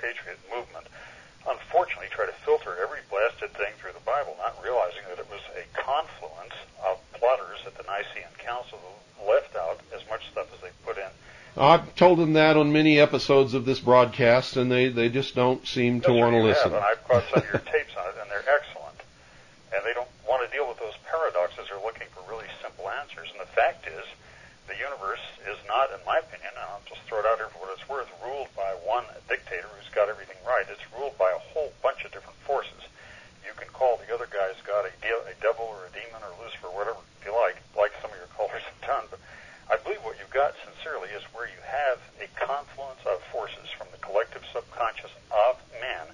patriot movement, unfortunately try to filter every blasted thing through the Bible, not realizing that it was a confluence of plotters at the Nicene Council who left out as much stuff as they put in. I've told them that on many episodes of this broadcast, and they just don't seem to want to listen. And I've caught some of your tapes on it, and they're excellent. And they don't want to deal with those paradoxes. They're looking for really simple answers. And the fact is, the universe is not, in my opinion, and I'll just throw it out here for what it's worth, ruled by one dictator who's got everything right. It's ruled by a whole bunch of different forces. You can call the other guy's God a devil or a demon or Lucifer, whatever you like some of your callers have done. But I believe what you've got, sincerely, is where you have a confluence of forces from the collective subconscious of man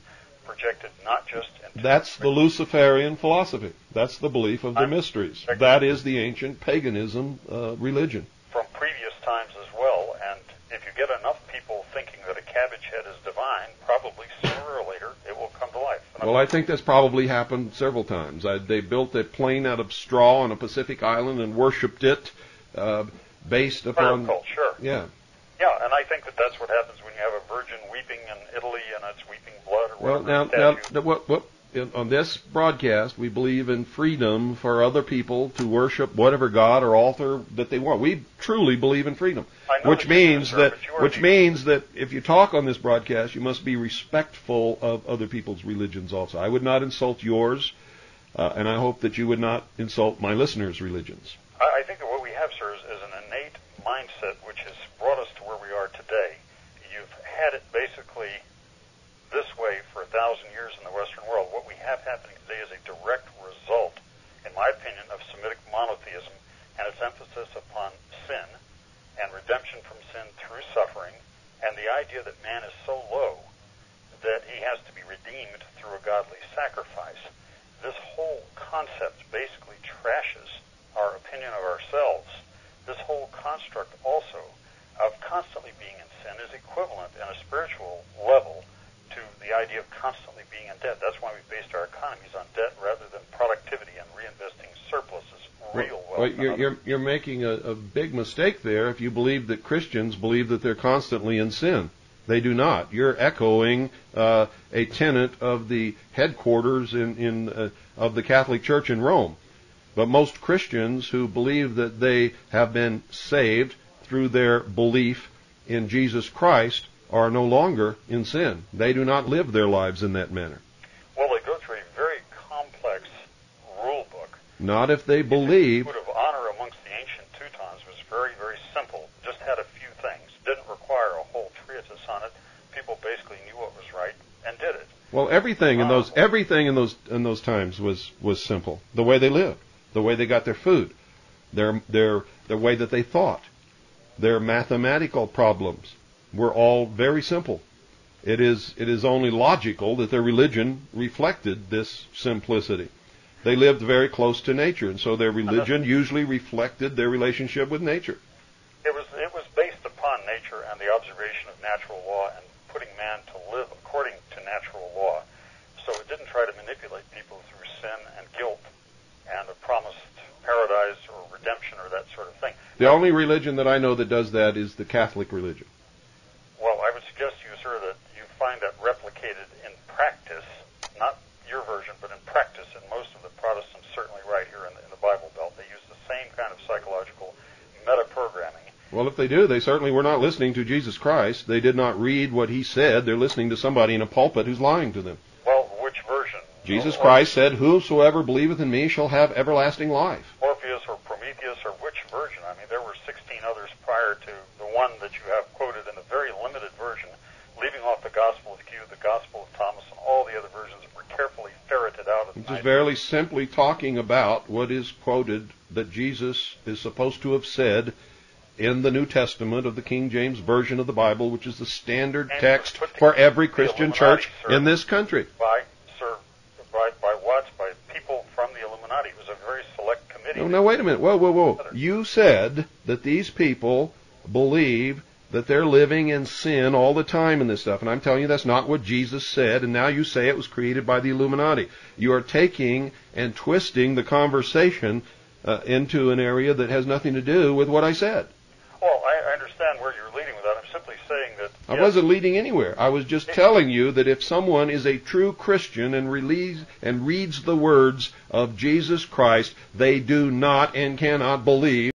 projected not just into... That's the Luciferian philosophy. That's the belief of the mysteries. That is the ancient paganism religion. From previous times as well, and if you get enough people thinking that a cabbage head is divine, probably sooner or later it will come to life. Well, I think that's probably happened several times. They built a plane out of straw on a Pacific island and worshipped it based upon... Sure. Yeah. Yeah, and I think that that's what happens when you have a virgin weeping in Italy and it's weeping blood or whatever. On this broadcast, we believe in freedom for other people to worship whatever god or altar that they want. We truly believe in freedom, which means that if you talk on this broadcast, you must be respectful of other people's religions also. I would not insult yours, and I hope that you would not insult my listeners' religions. I think that what we have, sir, is an innate mindset which has brought us to where we are today. You've had it basically this way for 1,000 years in the Western world. What we have happening today is a direct result, in my opinion, of Semitic monotheism and its emphasis upon sin and redemption from sin through suffering, and the idea that man is so low that he has to be redeemed through a godly sacrifice. This whole concept basically trashes our opinion of ourselves. This whole construct also of constantly being in sin is equivalent in a spiritual level to the idea of constantly being in debt. That's why we based our economies on debt rather than productivity and reinvesting surpluses, real wealth. You're making a big mistake there if you believe that Christians believe that they're constantly in sin. They do not. You're echoing a tenet of the headquarters of the Catholic Church in Rome. But most Christians who believe that they have been saved through their belief in Jesus Christ are no longer in sin. They do not live their lives in that manner. Well, they go through a very complex rule book. Not if they believe... The code of honor amongst the ancient Teutons was very, very simple. Just had a few things. Didn't require a whole treatise on it. People basically knew what was right and did it. Well, everything in those times was simple. The way they lived, the way they got their food, the way that they thought, their mathematical problems were all very simple. It is only logical that their religion reflected this simplicity. They lived very close to nature, and so their religion usually reflected their relationship with nature. It was based upon nature and the observation of natural law and putting man to live according to natural law. So it didn't try to manipulate people through sin and guilt and a promised paradise or redemption or that sort of thing. The only religion that I know that does that is the Catholic religion. Well, I would suggest to you, sir, that you find that replicated in practice, not your version, but in practice, and most of the Protestants, certainly right here in the Bible Belt, they use the same kind of psychological meta-programming. Well, if they do, they certainly were not listening to Jesus Christ. They did not read what he said. They're listening to somebody in a pulpit who's lying to them. Well, which version? Jesus Christ said, "Whosoever believeth in me shall have everlasting life." Orpheus or Prometheus or which version? I mean, there were 16 others prior to the one that you have quoted in a very limited version, leaving off the Gospel of Q, the Gospel of Thomas, and all the other versions that were carefully ferreted out of the Just very simply talking about what is quoted that Jesus is supposed to have said in the New Testament of the King James Version of the Bible, which is the standard text for every Christian church in this country. By what? By people from the Illuminati. It was a very select committee. No, wait a minute. Whoa. You said that these people believe that they're living in sin all the time in this stuff, and I'm telling you that's not what Jesus said, and now you say it was created by the Illuminati. You are taking and twisting the conversation into an area that has nothing to do with what I said. Well, I understand where you're leading with that. I'm simply saying that... I wasn't leading anywhere. I was just telling you that if someone is a true Christian and reads the words of Jesus Christ, they do not and cannot believe